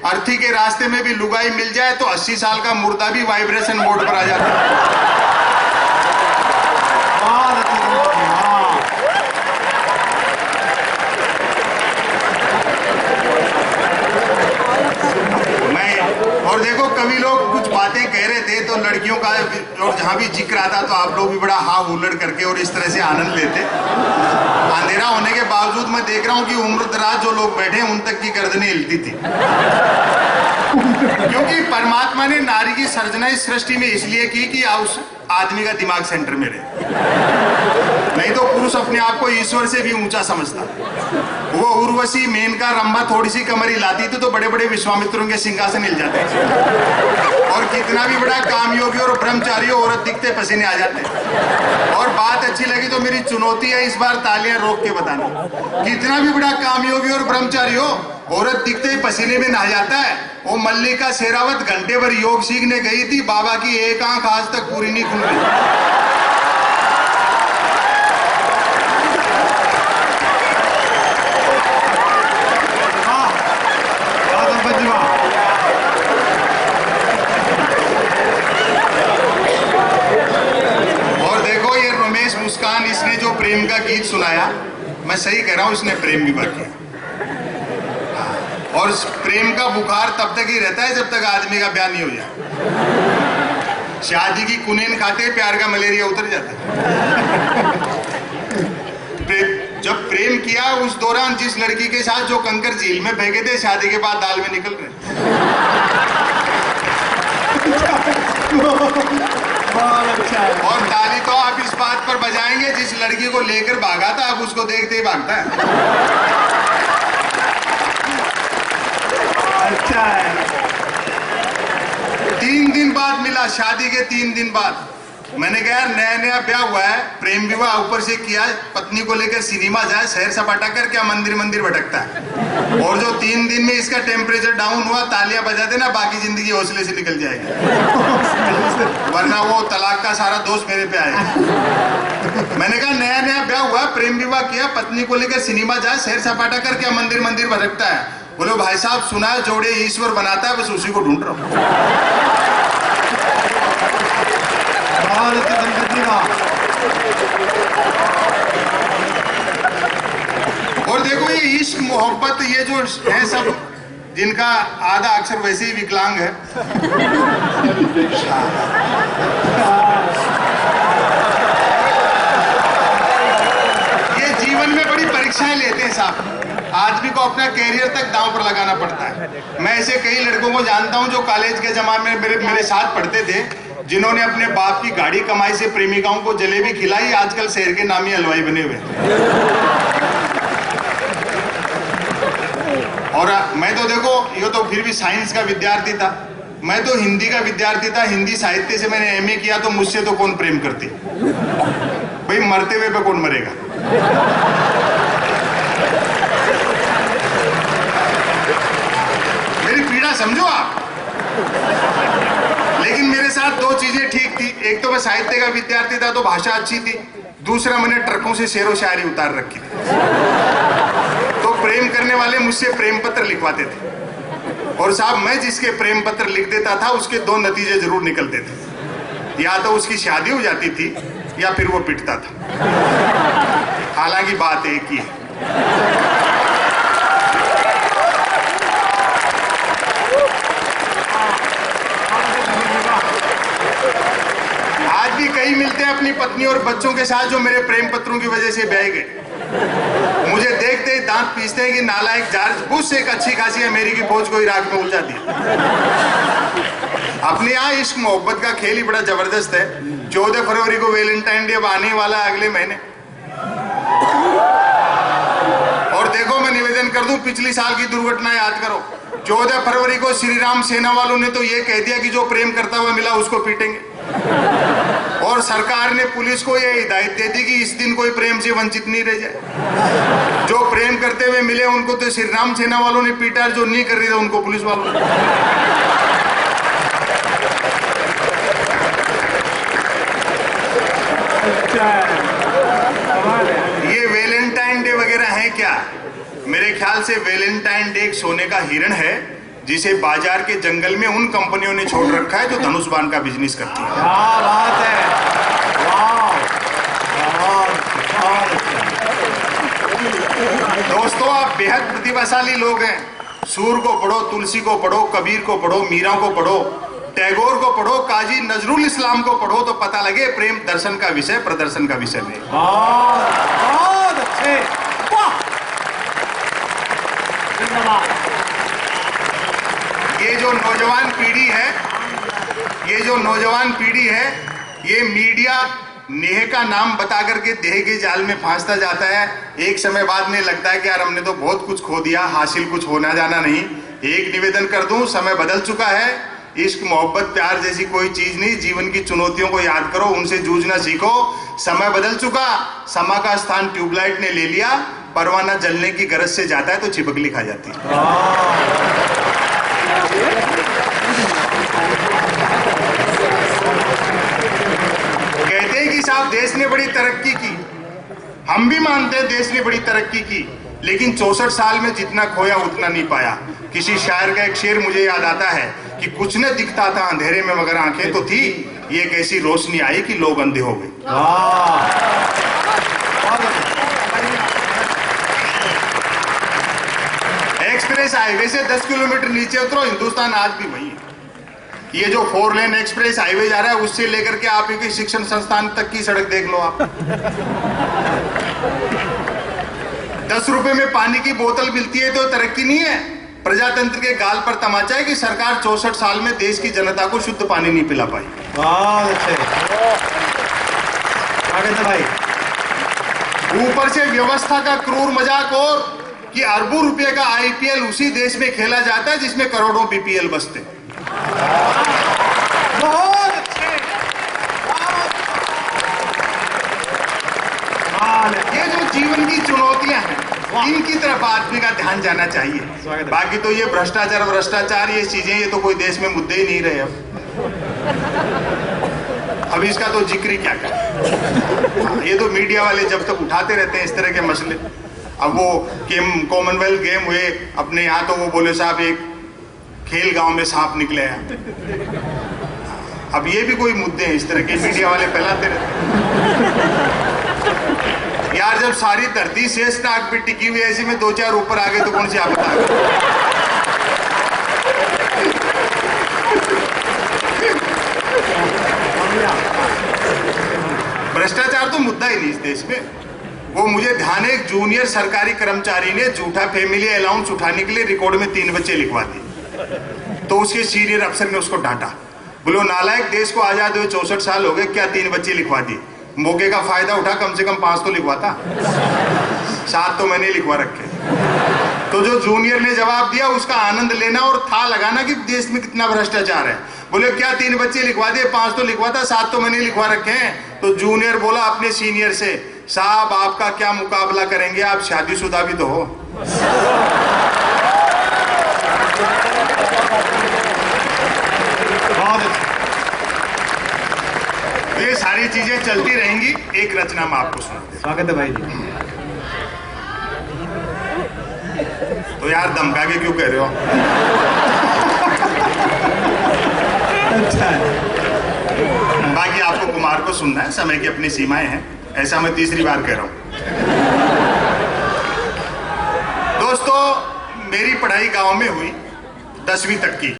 अर्थी के रास्ते में भी लुगाई मिल जाए तो 80 साल का मुर्दा भी वाइब्रेशन मोड पर आ जाता है। और देखो कवि लोग कुछ बातें कह रहे थे तो लड़कियों का और जहां भी जिक्र आता तो आप लोग भी बड़ा हा हुल्लड़ करके और इस तरह से आनंद लेते। अंधेरा होने के बावजूद मैं देख रहा हूं कि उम्र दराज जो लोग बैठे उन तक की गर्दनें हिलती थी, क्योंकि परमात्मा ने नारी की सर्जना इस सृष्टि में इसलिए की कि उस आदमी का दिमाग सेंटर में रहे, नहीं तो पुरुष अपने आप को ईश्वर से भी ऊंचा समझता। वो उर्वशी, मेनका, रंभा थोड़ी सी कमर हिलाती थी तो बड़े बड़े विश्वामित्रों के सिंहासन हिल जाते, और कितना भी बड़ा कामयोगी और ब्रह्मचारी औरत दिखते पसीने आ जाते। और बात अच्छी लगी तो मेरी चुनौती है इस बार तालियां रोक के बताना, कितना भी बड़ा कामयोगी और ब्रह्मचारी हो, औरत दिखते ही पसीने में नहा जाता है। वो मल्लिका शेरावत घंटे भर योग सीखने गई थी, बाबा की एक आंख आज तक पूरी नहीं खुल रही। मुस्कान, इसने जो प्रेम का गीत सुनाया, मैं सही कह रहा हूं, इसने प्रेम विवाह किया। और प्रेम का बुखार तब तक ही रहता है जब तक आदमी का ब्याह नहीं हो जाए। शादी की कुनेन खाते प्यार का मलेरिया उतर जाता है। जब प्रेम किया उस दौरान जिस लड़की के साथ जो कंकर झील में फेंके थे, शादी के बाद दाल में निकल रहे। और ताली तो आप इस बात पर बजाएंगे, जिस लड़की को लेकर भागा था अब उसको देखते ही भागता है। अच्छा है। 3 दिन बाद मिला, शादी के 3 दिन बाद। मैंने कहा नया नया ब्याह हुआ है, प्रेम विवाह ऊपर से किया, पत्नी को लेकर सिनेमा जाए, शहर सपाटा कर क्या मंदिर मंदिर भटकता है। और जो 3 दिन में इसका टेम्परेचर डाउन हुआ, तालियां बजा देना, बाकी जिंदगी हौसले से निकल जाएगी, वरना वो तलाक का सारा दोष मेरे पे आएगा। मैंने कहा नया नया ब्याह हुआ, प्रेम विवाह किया, पत्नी को लेकर सिनेमा जाए, शहर सपाटा कर क्या मंदिर मंदिर भटकता है। बोलो भाई साहब सुना है, जोड़े ईश्वर बनाता है, बस उसी को ढूंढ रहा हूं। और देखो ये इश्क मोहब्बत, ये जो है सब, जिनका आधा अक्षर वैसे ही विकलांग है। ये जीवन में बड़ी परीक्षाएं लेते हैं साहब, आदमी को अपना कैरियर तक दांव पर लगाना पड़ता है। मैं ऐसे कई लड़कों को जानता हूं जो कॉलेज के जमाने में मेरे साथ पढ़ते थे, जिन्होंने अपने बाप की गाड़ी कमाई से प्रेमिकाओं को जलेबी खिलाई, आजकल शहर के नामी हलवाई बने हुए। और मैं तो देखो, ये तो फिर भी साइंस का विद्यार्थी था, मैं तो हिंदी का विद्यार्थी था, हिंदी साहित्य से मैंने एमए किया, तो मुझसे तो कौन प्रेम करती भाई, मरते हुए पे कौन मरेगा। मेरी पीड़ा समझो आप। लेकिन मेरे साथ 2 चीजें ठीक थी, एक तो मैं साहित्य का विद्यार्थी था तो भाषा अच्छी थी, दूसरा मैंने ट्रकों से शेरो शायरी उतार रखी थी। तो प्रेम करने वाले मुझसे प्रेम पत्र लिखवाते थे, और साहब मैं जिसके प्रेम पत्र लिख देता था उसके 2 नतीजे जरूर निकलते थे, या तो उसकी शादी हो जाती थी या फिर वो पिटता था। हालांकि बात एक ही है। आज भी कई मिलते हैं अपनी पत्नी और बच्चों के साथ जो मेरे प्रेम पत्रों की वजह से ब्याह गए। मुझे देखते ही दांत पीसते हैं कि नालायक जॉर्ज बुश से एक अच्छी खासी अमेरिकी फौज को इराक में उलझा दिया। अपने यहाँ इश्क मोहब्बत का खेल ही बड़ा जबरदस्त है। 14 फरवरी को वैलेंटाइन डे आने वाला है अगले महीने, और देखो मैं निवेदन कर दूं, पिछली साल की दुर्घटना याद करो। 14 फरवरी को श्री राम सेना वालों ने तो ये कह दिया कि जो प्रेम करता हुआ मिला उसको पीटेंगे, और सरकार ने पुलिस को यह हिदायत दे दी कि इस दिन कोई प्रेम से वंचित नहीं रह जाए। जो प्रेम करते हुए मिले उनको तो श्री राम सेना वालों ने पीटा, जो नहीं कर रही था उनको पुलिस वालों ने। ये वैलेंटाइन डे वगैरह है क्या? मेरे ख्याल से वैलेंटाइन डे एक सोने का हिरण है जिसे बाजार के जंगल में उन कंपनियों ने छोड़ रखा है जो धनुष बाण का बिजनेस करती है। क्या बात है, वाह, बहुत अच्छा। दोस्तों, आप बेहद प्रतिभाशाली लोग हैं। सूर को पढ़ो, तुलसी को पढ़ो, कबीर को पढ़ो, मीरा को पढ़ो, टैगोर को पढ़ो, काजी नजरुल इस्लाम को पढ़ो, तो पता लगे प्रेम दर्शन का विषय, प्रदर्शन का विषय नहीं। बहुत अच्छे, वाह, धन्यवाद। ये जो नौजवान पीढ़ी है, ये मीडिया नेह का नाम बता करके देह के जाल में फांसता जाता है। एक समय बाद में लगता है कि यार हमने तो बहुत कुछ खो दिया, हासिल कुछ होना जाना नहीं। एक निवेदन कर दूं, समय बदल चुका है। इश्क, मोहब्बत, प्यार जैसी कोई चीज नहीं। जीवन की चुनौतियों को याद करो, उनसे जूझना सीखो। समय बदल चुका, समा का स्थान ट्यूबलाइट ने ले लिया। परवाना जलने की गरज से जाता है तो छिपकली खा जाती है। कहते हैं कि साहब देश ने बड़ी तरक्की की, हम भी मानते हैं देश ने बड़ी तरक्की की, लेकिन 64 साल में जितना खोया उतना नहीं पाया। किसी शायर का एक शेर मुझे याद आता है कि कुछ न दिखता था अंधेरे में मगर आंखें तो थी, ये कैसी रोशनी आई कि लोग अंधे हो गए। एक्सप्रेस हाईवे से 10 किलोमीटर नीचे उतरो, हिंदुस्तान आज भी वही है। ये जो 4 लेन एक्सप्रेस हाईवे जा रहा है, उससे लेकर के आप एक शिक्षण संस्थान तक की सड़क देख लो आप। 10 रुपए में पानी की बोतल मिलती है तो तरक्की नहीं है। प्रजातंत्र के गाल पर तमाचा है कि सरकार 64 साल में देश की जनता को शुद्ध पानी नहीं पिला पाई। बहुत अच्छे, आगे तो भाई। ऊपर से व्यवस्था का क्रूर मजाक और कि अरबों रुपए का आईपीएल उसी देश में खेला जाता है जिसमें करोड़ों बीपीएल बसते। बहुत अच्छे, ये जो जीवन की चुनौतियां हैं, इनकी तरफ आदमी का ध्यान जाना चाहिए। बाकी तो ये भ्रष्टाचार ये चीजें, ये तो कोई देश में मुद्दे ही नहीं रहे अब इसका तो जिक्र ही क्या करें। ये तो मीडिया वाले जब तक उठाते रहते हैं इस तरह के मसले। अब वो कॉमनवेल्थ गेम हुए अपने यहाँ, तो वो बोले साहब एक खेल गांव में सांप निकले हैं। अब ये भी कोई मुद्दे हैं इस तरह के, मीडिया वाले फैलाते रहते। यार जब सारी धरती शेष नाग पे टिकी हुई ऐसी में 2-4 ऊपर आ गए तो कौन सी आपदा आ गई। भ्रष्टाचार तो मुद्दा ही नहीं इस देश में। वो मुझे ध्यान है, एक जूनियर सरकारी कर्मचारी ने झूठा फैमिली अलाउंस उठाने के लिए रिकॉर्ड में 3 बच्चे लिखवा दिए। तो उसके सीनियर अफसर ने उसको डांटा, बोलो नालायक, देश को आजाद हुए 64 साल हो गए, क्या 3 बच्चे लिखवा दिए? मौके का फायदा उठा, कम से कम 5 तो लिखवाता, 7 तो मैंने लिखवा रखे। तो जो जूनियर ने जवाब दिया उसका आनंद लेना और था लगाना कि देश में कितना भ्रष्टाचार है। बोले क्या 3 बच्चे लिखवा दिए, 5 तो लिखवाता, 7 तो मैंने लिखवा रखे हैं। तो जूनियर बोला अपने सीनियर से, साहब आपका क्या मुकाबला करेंगे, आप शादीशुदा भी तो हो। ये सारी चीजें चलती रहेंगी। एक रचना में आपको सुनाते। स्वागत है भाई जी। तो यार धमका के क्यों कह रहे हो? अच्छा, बाकी आपको कुमार को सुनना है, समय की अपनी सीमाएं हैं, ऐसा मैं तीसरी बार कह रहा हूं। दोस्तों, मेरी पढ़ाई गांव में हुई 10वीं तक की।